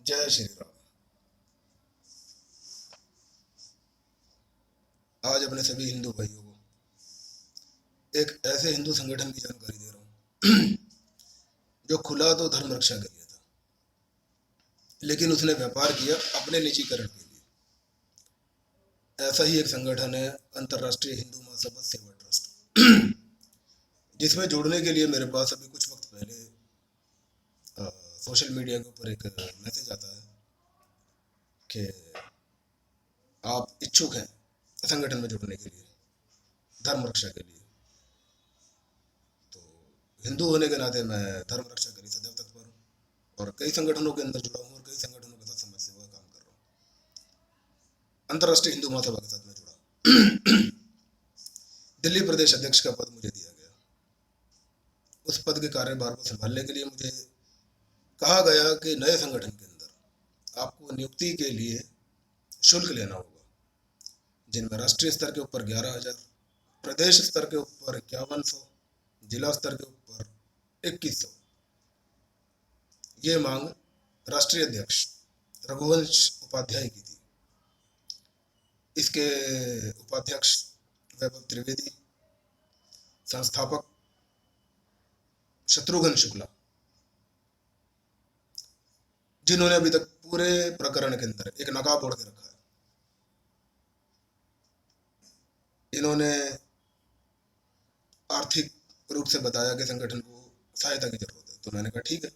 जय श्री राम। आज अपने सभी हिंदू भाइयों को एक ऐसे हिंदू संगठन की जानकारी दे रहा हूँ जो खुला तो धर्म रक्षा के लिए था, लेकिन उसने व्यापार किया अपने निजीकरण के लिए। ऐसा ही एक संगठन है अंतर्राष्ट्रीय हिंदू महासभा सेवा ट्रस्ट, जिसमें जुड़ने के लिए मेरे पास अभी कुछ वक्त पहले सोशल मीडिया के ऊपर एक मैसेज आता है कि आप इच्छुक हैं संगठन में जुड़ने के लिए, धर्म रक्षा के लिए। तो हिंदू होने के नाते मैं धर्म रक्षा के लिए सदैव तत्पर हूँ और कई संगठनों के अंदर जुड़ा हूँ और कई संगठनों के साथ समाज सेवा का काम कर रहा हूँ। अंतर्राष्ट्रीय हिंदू महासभा के साथ मैं जुड़ा। दिल्ली प्रदेश अध्यक्ष का पद मुझे दिया गया। उस पद के कार्यभार को संभालने के लिए मुझे कहा गया कि नए संगठन के अंदर आपको नियुक्ति के लिए शुल्क लेना होगा, जिनमें राष्ट्रीय स्तर के ऊपर 11,000, प्रदेश स्तर के ऊपर 5100, जिला स्तर के ऊपर 2100। ये मांग राष्ट्रीय अध्यक्ष रघुवंश उपाध्याय की थी। इसके उपाध्यक्ष वैभव त्रिवेदी, संस्थापक शत्रुघ्न शुक्ला, जिन्होंने अभी तक पूरे प्रकरण के अंदर एक नकाब ओढ़ के रखा है। इन्होंने आर्थिक रूप से बताया कि संगठन को सहायता की जरूरत है, तो मैंने कहा ठीक है,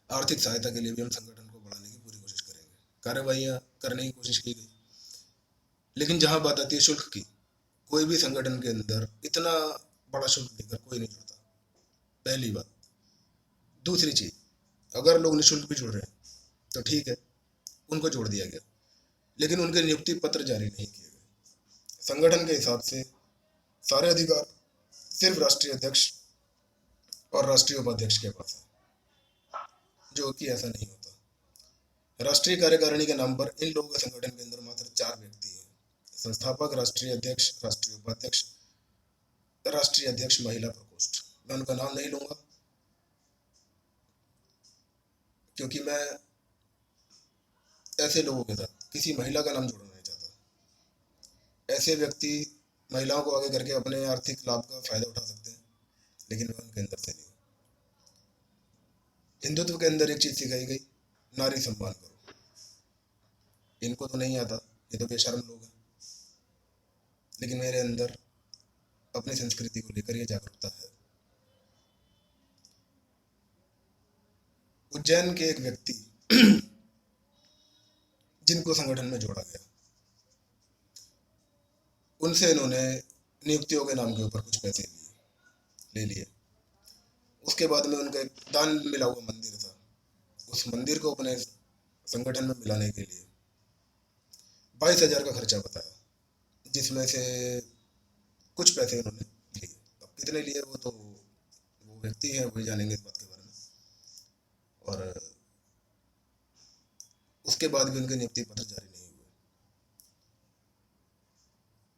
आर्थिक सहायता के लिए भी हम संगठन को बढ़ाने की पूरी कोशिश करेंगे। कार्यवाहियां करने की कोशिश की गई, लेकिन जहां बात आती है शुल्क की, कोई भी संगठन के अंदर इतना बड़ा शुल्क लेकर कोई नहीं जुड़ता, पहली बात। दूसरी चीज, अगर लोग निःशुल्क भी जुड़ रहे हैं तो ठीक है, उनको जोड़ दिया गया, लेकिन उनके नियुक्ति पत्र जारी नहीं किए गए। संगठन के हिसाब से सारे अधिकार सिर्फ राष्ट्रीय अध्यक्ष और राष्ट्रीय उपाध्यक्ष के पास है, जो कि ऐसा नहीं होता। राष्ट्रीय कार्यकारिणी के नाम पर इन लोगों के संगठन के अंदर मात्र 4 व्यक्ति हैं: संस्थापक, राष्ट्रीय अध्यक्ष, राष्ट्रीय उपाध्यक्ष, राष्ट्रीय अध्यक्ष महिला प्रकोष्ठ। मैं उनका नाम नहीं लूंगा क्योंकि मैं ऐसे लोगों के साथ किसी महिला का नाम जोड़ना नहीं चाहता। ऐसे व्यक्ति महिलाओं को आगे करके अपने आर्थिक लाभ का फायदा उठा सकते हैं, लेकिन मैं उनके अंदर से नहीं। हिंदुत्व के अंदर एक चीज सिखाई गई, नारी सम्मान करो। इनको तो नहीं आता, ये तो बेशर्म लोग हैं, लेकिन मेरे अंदर अपनी संस्कृति को लेकर ये जागरूकता है। उज्जैन के एक व्यक्ति जिनको संगठन में जोड़ा गया, उनसे इन्होंने नियुक्तियों के नाम के ऊपर कुछ पैसे ले लिए। उसके बाद में उनका एक दान मिला हुआ मंदिर था, उस मंदिर को अपने संगठन में मिलाने के लिए 22,000 का खर्चा बताया, जिसमें से कुछ पैसे उन्होंने लिए। अब कितने लिए वो तो वो व्यक्ति है, वही जानेंगे इस बात के बारे में। और उसके बाद भी उनके नियुक्ति पत्र जारी नहीं हुए।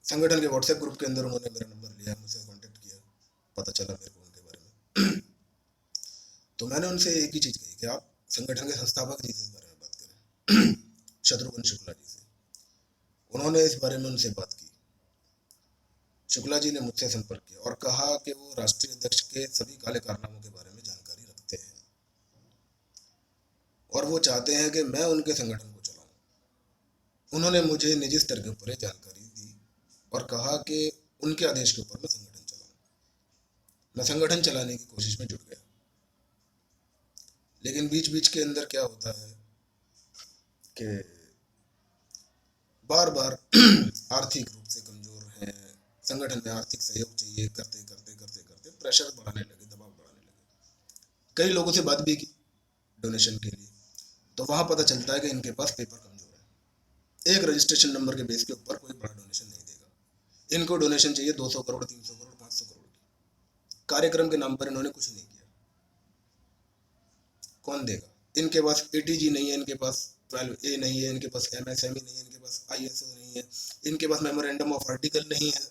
संगठन के व्हाट्सएप ग्रुप के अंदर उन्होंने मेरा नंबर लिया, मुझसे कांटेक्ट किया, पता चला मेरे को उनके बारे में। तो मैंने उनसे एक ही चीज़ कही कि आप संगठन के संस्थापक जी से इस बारे में बात करें, शत्रुघ्न शुक्ला जी से। उन्होंने इस बारे में उनसे बात की। शुक्ला जी ने मुझसे संपर्क किया और कहा कि वो राष्ट्रीय अध्यक्ष के सभी काले कारनामों के बारे में जानकारी रखते हैं और वो चाहते हैं कि मैं उनके संगठन को चलाऊं। उन्होंने मुझे निजी स्तर के ऊपर जानकारी दी और कहा कि उनके आदेश के ऊपर मैं संगठन चलाऊं। मैं संगठन चलाने की कोशिश में जुट गया, लेकिन बीच बीच के अंदर क्या होता है कि बार बार आर्थिक रूप से कमजोर हैं, संगठन में आर्थिक सहयोग चाहिए, करते करते करते करते प्रेशर बढ़ाने लगे, दबाव बढ़ाने लगे। कई लोगों से बात भी की डोनेशन के लिए, तो वहां पता चलता है कि इनके पास पेपर कमजोर है। एक रजिस्ट्रेशन नंबर के बेस के ऊपर कोई बड़ा डोनेशन नहीं देगा। इनको डोनेशन चाहिए 200 करोड़, 300 करोड़, 500 करोड़ की। कार्यक्रम के नाम पर इन्होंने कुछ नहीं किया, कौन देगा? इनके पास ATG नहीं है, इनके पास 12A नहीं है, इनके पास MSME नहीं है, इनके पास ISO नहीं है, इनके पास मेमोरेंडम ऑफ आर्टिकल नहीं है,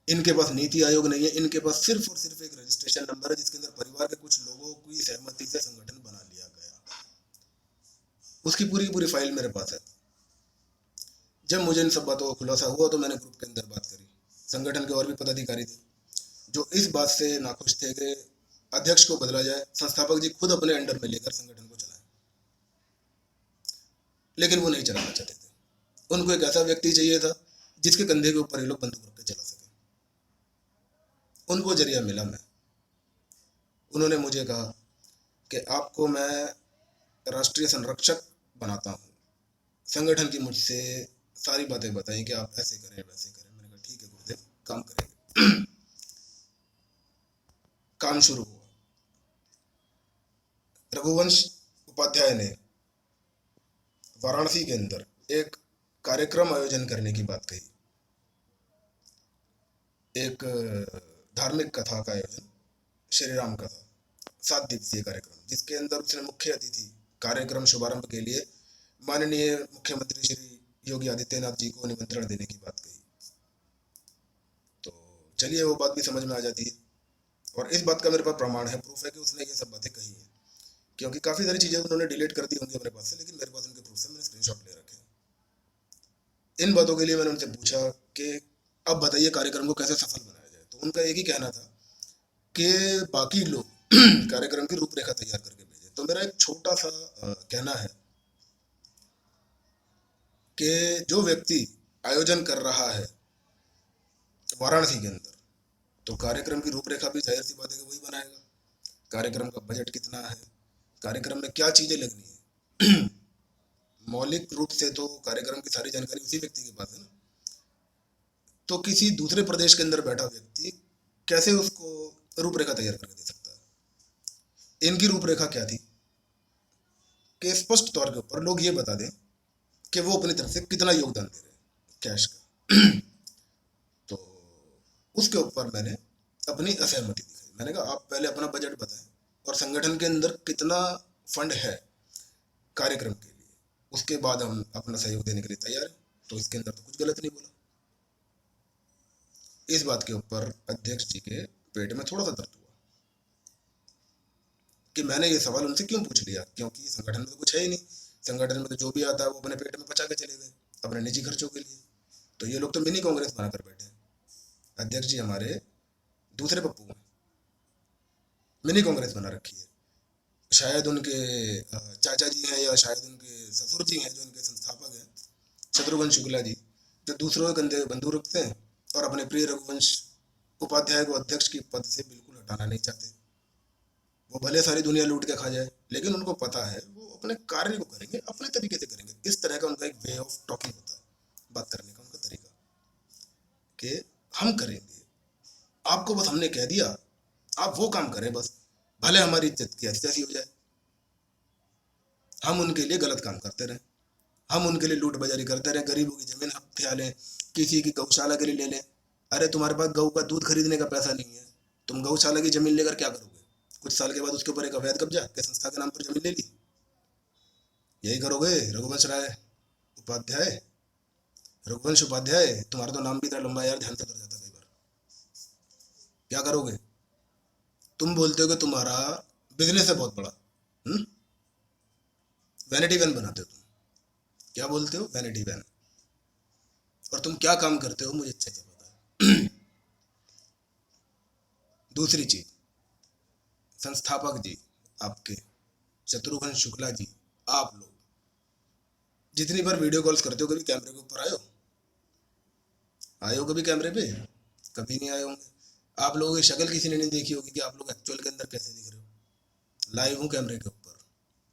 इनके पास नीति आयोग नहीं है। इनके पास सिर्फ और सिर्फ एक रजिस्ट्रेशन नंबर है, जिसके अंदर परिवार के कुछ लोगों की सहमति से संगठन बना लिया गया। उसकी पूरी की पूरी फाइल मेरे पास है। जब मुझे इन सब बातों का खुलासा हुआ तो मैंने ग्रुप के अंदर बात करी। संगठन के और भी पदाधिकारी थे जो इस बात से नाखुश थे कि अध्यक्ष को बदला जाए, संस्थापक जी खुद अपने अंडर में लेकर संगठन को चलाएं, लेकिन वो नहीं चलाना चाहते थे। उनको एक ऐसा व्यक्ति चाहिए था जिसके कंधे के ऊपर ये लोग बंदूक रख के चला सके। उनको जरिया मिला मैं। उन्होंने मुझे कहा कि आपको मैं राष्ट्रीय संरक्षक बनाता हूँ। संगठन की मुझसे सारी बातें बताई कि आप ऐसे करें वैसे करें। मैंने कहा ठीक है गुरुदेव, काम करेंगे। काम शुरू हुआ। रघुवंश उपाध्याय ने वाराणसी के अंदर एक कार्यक्रम आयोजन करने की बात कही। एक धार्मिक कथा का आयोजन, श्री राम कथा, 7 दिवसीय कार्यक्रम, जिसके अंदर उसने मुख्य अतिथि कार्यक्रम शुभारंभ के लिए माननीय मुख्यमंत्री श्री योगी आदित्यनाथ जी को निमंत्रण देने की बात कही। तो चलिए वो बात भी समझ में आ जाती है, और इस बात का मेरे पास प्रमाण है, प्रूफ है कि उसने ये सब बातें कही है, क्योंकि काफ़ी सारी चीज़ें उन्होंने डिलीट कर दी होंगी अपने पास से, लेकिन मेरे पास उनके प्रूफ से मैंने स्क्रीनशॉट ले रखे हैं। इन बातों के लिए मैंने उनसे पूछा कि अब बताइए कार्यक्रम को कैसे सफल बनाया जाए। तो उनका एक ही कहना था कि बाकी लोग कार्यक्रम की रूपरेखा तैयार करके भेजें। तो मेरा एक छोटा सा कहना है कि जो व्यक्ति आयोजन कर रहा है वाराणसी के अंदर, तो कार्यक्रम की रूपरेखा भी जाहिर सी बात है कि वही बनाएगा। कार्यक्रम का बजट कितना है, कार्यक्रम में क्या चीज़ें लगनी है, मौलिक रूप से तो कार्यक्रम की सारी जानकारी उसी व्यक्ति के पास है ना। तो किसी दूसरे प्रदेश के अंदर बैठा व्यक्ति कैसे उसको रूपरेखा तैयार करके दे सकता है। इनकी रूपरेखा क्या थी कि स्पष्ट तौर के ऊपर लोग ये बता दें कि वो अपनी तरफ से कितना योगदान दे रहे हैं कैश का। तो उसके ऊपर मैंने अपनी असहमति दिखाई। मैंने कहा आप पहले अपना बजट बताएं और संगठन के अंदर कितना फंड है कार्यक्रम के लिए, उसके बाद हम अपना सहयोग देने के लिए तैयार हैं। तो इसके अंदर तो कुछ गलत नहीं बोला। इस बात के ऊपर अध्यक्ष जी के पेट में थोड़ा सा दर्द हुआ कि मैंने ये सवाल उनसे क्यों पूछ लिया, क्योंकि संगठन में तो कुछ है ही नहीं। संगठन में तो जो भी आता है वो अपने पेट में पचा के चले गए अपने निजी खर्चों के लिए। तो ये लोग तो मिनी कांग्रेस बनाकर बैठे हैं। अध्यक्ष जी हमारे दूसरे पप्पू हैं, मिनी कांग्रेस बना रखी है। शायद उनके चाचा जी हैं या शायद उनके ससुर जी हैं जो उनके संस्थापक हैं, शत्रुघ्न शुक्ला जी, जो दूसरों के कंधे बंदूक रखते हैं और अपने प्रिय रघुवंश उपाध्याय को अध्यक्ष की पद से बिल्कुल हटाना नहीं चाहते। वो भले सारी दुनिया लूट के खा जाए, लेकिन उनको पता है वो अपने कार्य को करेंगे, अपने तरीके से करेंगे। इस तरह का उनका एक वे ऑफ टॉकिंग होता है, बात करने का उनका तरीका, कि हम करेंगे, आपको बस हमने कह दिया आप वो काम करें, बस भले हमारी इज्जत की ऐसी तैसी हो जाए। हम उनके लिए गलत काम करते रहें, हम उनके लिए लूट बाजारी करते रहें, गरीबों की जमीन हथिया लें, किसी की गौशाला के लिए ले लें। अरे तुम्हारे पास गऊ का दूध खरीदने का पैसा नहीं है, तुम गौशाला की जमीन लेकर क्या करोगे? कुछ साल के बाद उसके ऊपर एक अवैध कब्जा के संस्था के नाम पर जमीन ले ली, यही करोगे? रघुवंश राय उपाध्याय, रघुवंश उपाध्याय, तुम्हारा तो नाम भी इतना लंबा यार, ध्यान से उतर जाता कई बार। क्या करोगे? तुम बोलते हो कि तुम्हारा बिजनेस है बहुत बड़ा, वैनिटी वैन बनाते हो तुम। क्या बोलते हो? Vanity van. और तुम क्या काम करते हो मुझे अच्छे से पता है। दूसरी चीज, संस्थापक जी आपके शत्रुघ्न शुक्ला जी, आप लोग जितनी बार वीडियो कॉल्स करते हो, कभी कैमरे के ऊपर आए हो कभी कैमरे पे? कभी नहीं आए होंगे। आप लोगों की शक्ल किसी ने नहीं देखी होगी कि आप लोग एक्चुअल के अंदर कैसे दिख रहे हो। लाइव हूँ कैमरे के ऊपर,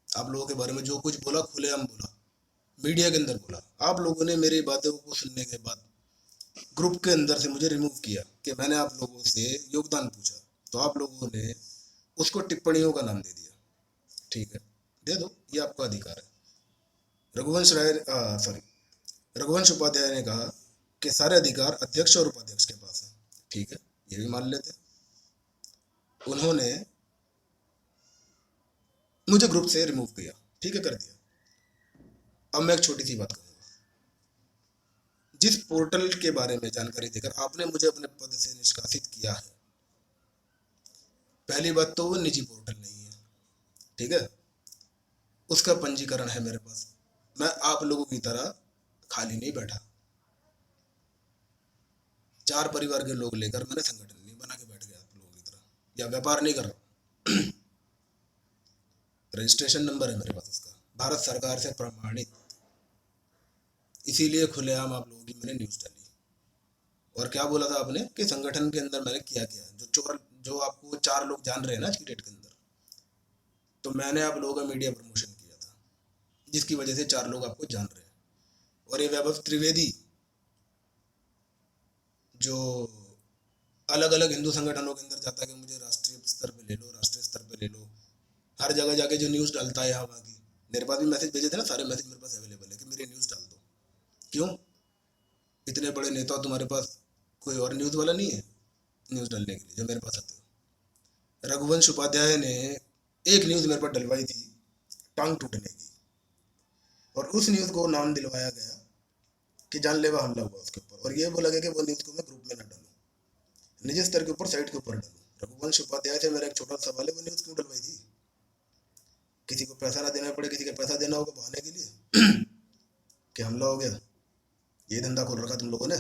आप लोगों के बारे में जो कुछ बोला खुलेआम बोला, मीडिया के अंदर बोला। आप लोगों ने मेरी बातों को सुनने के बाद ग्रुप के अंदर से मुझे रिमूव किया कि मैंने आप लोगों से योगदान पूछा, तो आप लोगों ने उसको टिप्पणियों का नाम दे दिया। ठीक है, दे दो, ये आपका अधिकार है। रघुवंश उपाध्याय ने कहा कि सारे अधिकार अध्यक्ष और उपाध्यक्ष के पास है। ठीक है, ये भी मान लेते। उन्होंने मुझे ग्रुप से रिमूव किया, ठीक है, कर दिया। अब मैं एक छोटी सी बात कहूँगा। जिस पोर्टल के बारे में जानकारी देकर आपने मुझे अपने पद से निष्कासित किया है, पहली बात तो वो निजी पोर्टल नहीं है, ठीक है। उसका पंजीकरण है मेरे पास। मैं आप लोगों की तरह खाली नहीं बैठा। 4 परिवार के लोग लेकर मैंने संगठन नहीं बना के बैठ गया आप लोगों की तरह, या व्यापार नहीं कर रहा। रजिस्ट्रेशन नंबर है मेरे पास उसका, भारत सरकार से प्रमाणित। इसीलिए खुलेआम आप लोगों की मैंने न्यूज़ डाली। और क्या बोला था आपने कि संगठन के अंदर मैंने किया क्या, जो आपको 4 लोग जान रहे हैं ना आज की डेट के अंदर, तो मैंने आप लोगों का मीडिया प्रमोशन किया था, जिसकी वजह से 4 लोग आपको जान रहे हैं। और ये वैभव त्रिवेदी जो अलग अलग हिंदू संगठनों के अंदर जाता है कि मुझे राष्ट्रीय स्तर पे ले लो, राष्ट्रीय स्तर पे ले लो, हर जगह जाके जो न्यूज़ डालता है यहाँ वहाँ की। मेरे पास भी मैसेज भेजे थे ना, सारे मैसेज मेरे पास अवेलेबल है कि मेरी न्यूज़ डाल दो। क्यों? इतने बड़े नेता तुम्हारे पास कोई और न्यूज़ वाला नहीं है न्यूज़ डालने के लिए जो मेरे पास आते हो? रघुवंश उपाध्याय ने एक न्यूज़ मेरे पर डलवाई थी टांग टूटने की, और उस न्यूज़ को नाम दिलवाया गया कि जानलेवा हमला हुआ उसके ऊपर, और ये बोला गया कि वो न्यूज़ को मैं ग्रुप में ना डालूं, निजी स्तर के ऊपर साइट के ऊपर डालूं। रघुवंश उपाध्याय से मेरा एक छोटा सवाल है, वो न्यूज़ क्यों डलवाई थी? किसी को पैसा ना देना पड़े, किसी का पैसा देना होगा बहाने के लिए कि हमला हो गया। ये धंधा खोल रखा तुम लोगों ने।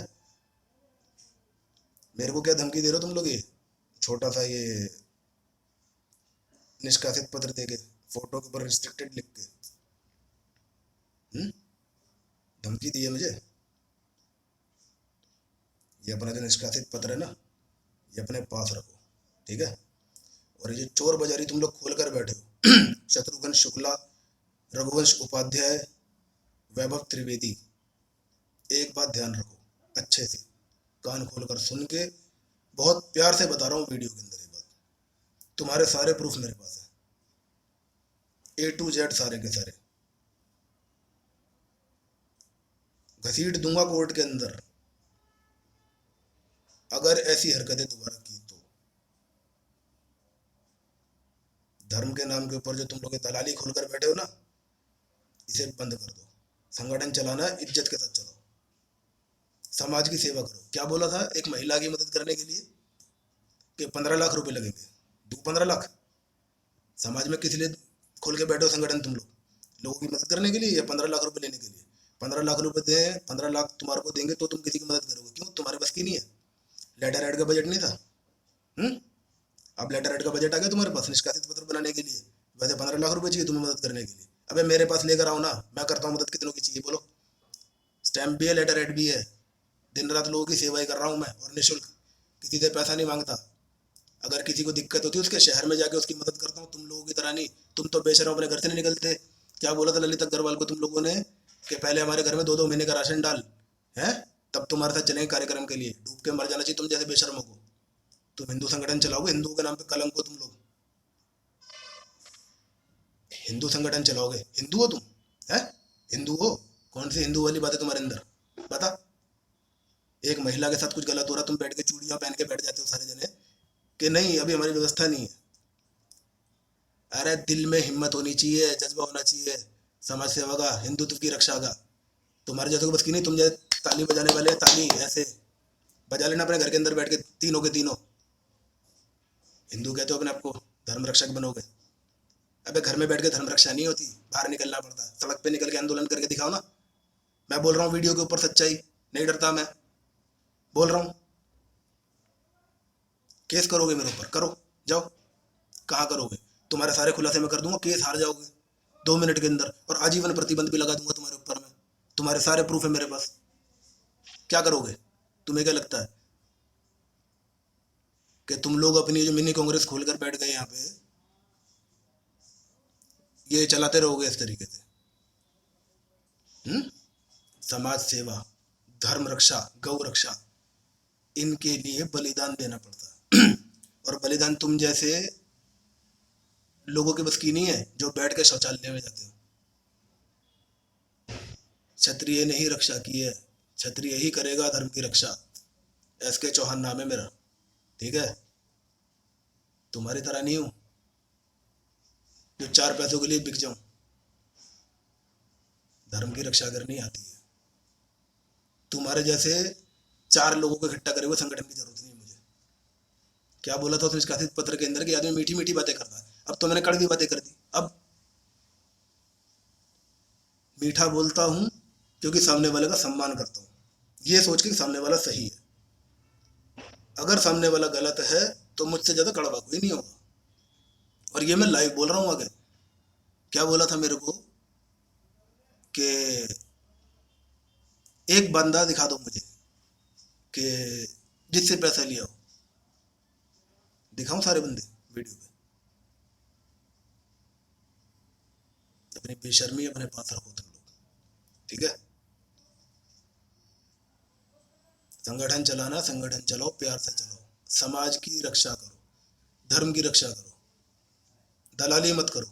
मेरे को क्या धमकी दे रहे हो तुम लोग? ये छोटा सा ये निष्कासित पत्र दे के, फोटो के ऊपर रिस्ट्रिक्टेड लिख के धमकी दी है मुझे। ये अपना जो निष्कासित पत्र है ना, ये अपने पास रखो, ठीक है? और ये जो चोर बाजारी तुम लोग खोल कर बैठे हो शत्रुघ्न शुक्ला, रघुवंश उपाध्याय, वैभव त्रिवेदी, एक बात ध्यान रखो अच्छे से, कान खोलकर सुन के, बहुत प्यार से बता रहा हूँ वीडियो के अंदर ये बात। तुम्हारे सारे प्रूफ मेरे पास है, A to Z सारे के सारे घसीट दूंगा कोर्ट के अंदर अगर ऐसी हरकतें दोबारा की तो। धर्म के नाम के ऊपर जो तुम लोग दलाली खोलकर बैठे हो ना, इसे बंद कर दो। संगठन चलाना इज्जत के साथ चलाओ, समाज की सेवा करो। क्या बोला था एक महिला की मदद करने के लिए कि 15 लाख रुपए लगेंगे? दो 15 लाख। समाज में किस लिए खोल के बैठे हो संगठन तुम लोग? लोगों की मदद करने के लिए या 15 लाख रुपए लेने के लिए? 15 लाख रुपए दें, 15 लाख तुम्हारे को देंगे तो तुम किसी की मदद करोगे? क्यों? तुम्हारे बस की नहीं है? लेटर हेड का बजट नहीं था? अब लेटर हेड का बजट आ गया तुम्हारे पास निष्कासित पत्र बनाने के लिए। वैसे 15 लाख रुपए चाहिए तुम्हें मदद करने के लिए। अबे मेरे पास लेकर आओ ना, मैं करता हूँ मदद। कितनों की चाहिए बोलो? स्टैम्प भी है, लेटर हेड भी है, दिन रात लोगों की सेवा ही कर रहा हूँ मैं, और निःशुल्क, किसी से पैसा नहीं मांगता। अगर किसी को दिक्कत होती है उसके शहर में जाके उसकी मदद करता हूँ, तुम लोगों की तरह नहीं। तुम तो बेशरम अपने घर से नहीं निकलते। क्या बोला था ललित अग्रवाल को तुम लोगों ने कि पहले हमारे घर में 2-2 महीने का राशन डाल, है तब तुम्हारे साथ चलेंगे कार्यक्रम के लिए। डूब के मर जाना चाहिए तुम जैसे बेशरमों को। तुम हिंदू संगठन चलाओगे, हिंदुओं के नाम पे कलंक हो तुम लोग। हिंदू संगठन चलाओगे? हिंदू हो तुम? है हिंदू हो? कौन सी हिंदू वाली बात है तुम्हारे अंदर? बता। एक महिला के साथ कुछ गलत हो रहा, तुम बैठ के चूड़ियां पहन के बैठ जाते हो सारे जने कि नहीं अभी हमारी व्यवस्था नहीं है। अरे दिल में हिम्मत होनी चाहिए, जज्बा होना चाहिए समाज सेवा का, हिंदुत्व की रक्षा का। तुम्हारे जैसे को बस की नहीं। तुम जैसे ताली बजाने वाले ताली ऐसे बजा लेना अपने घर के अंदर बैठ के, तीनों के तीनों। हिंदू कहते हो अपने आपको, धर्म रक्षक बनोगे? अबे घर में बैठ के धर्म रक्षा नहीं होती, बाहर निकलना पड़ता है। सड़क पे निकल के आंदोलन करके दिखाओ ना। मैं बोल रहा हूँ वीडियो के ऊपर सच्चाई, नहीं डरता मैं, बोल रहा हूँ। केस करोगे मेरे ऊपर? करो, जाओ। कहाँ करोगे? तुम्हारे सारे खुलासे मैं कर दूंगा, केस हार जाओगे 2 मिनट के अंदर, और आजीवन प्रतिबंध भी लगा दूंगा तुम्हारे ऊपर में। तुम्हारे सारे प्रूफ है मेरे पास। क्या करोगे? तुम्हें क्या लगता है कि तुम लोग अपनी जो मिनी कांग्रेस खोलकर बैठ गए यहाँ पे, ये चलाते रहोगे इस तरीके से? समाज सेवा, धर्म रक्षा, गौ रक्षा, इनके लिए बलिदान देना पड़ता है। और बलिदान तुम जैसे लोगों के बस की नहीं है जो बैठ के शौचालय में जाते हो। क्षत्रिय ने ही रक्षा की है, क्षत्रिय ही करेगा धर्म की रक्षा। एस के चौहान नाम है मेरा, ठीक है? तुम्हारी तरह नहीं हूं जो 4 पैसों के लिए बिक जाऊं। धर्म की रक्षा करनी आती है। तुम्हारे जैसे 4 लोगों को इकट्ठा करे हुए संगठन की जरूरत नहीं है मुझे। क्या बोला था उस निष्कासित पत्र के अंदर कि आदमी मीठी मीठी बातें करता है, अब तो मैंने कड़वी बातें कर दी। अब मीठा बोलता हूँ क्योंकि सामने वाले का सम्मान करता हूँ, ये सोच के कि सामने वाला सही है। अगर सामने वाला गलत है तो मुझसे ज़्यादा कड़वा कोई नहीं होगा। और ये मैं लाइव बोल रहा हूँ। आगे क्या बोला था मेरे को कि एक बंदा दिखा दो मुझे कि जिससे पैसा लिया हो। दिखाऊं सारे बंदे वीडियो पे? अपनी बेशर्मी अपने पास रखो तुम लोग, ठीक है? संगठन चलाना, संगठन चलाओ, प्यार से चलाओ, समाज की रक्षा करो, धर्म की रक्षा करो, दलाली मत करो।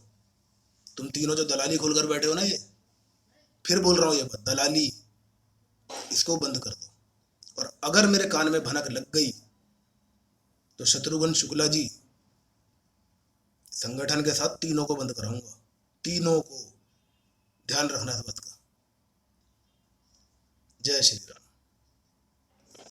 तुम तीनों जो दलाली खोलकर बैठे हो ना, ये फिर बोल रहा हूँ ये बात, दलाली इसको बंद कर दो। और अगर मेरे कान में भनक लग गई तो शत्रुघ्न शुक्ला जी, संगठन के साथ तीनों को बंद कराऊंगा, तीनों को। ध्यान रखना इस बात का। जय श्री राम।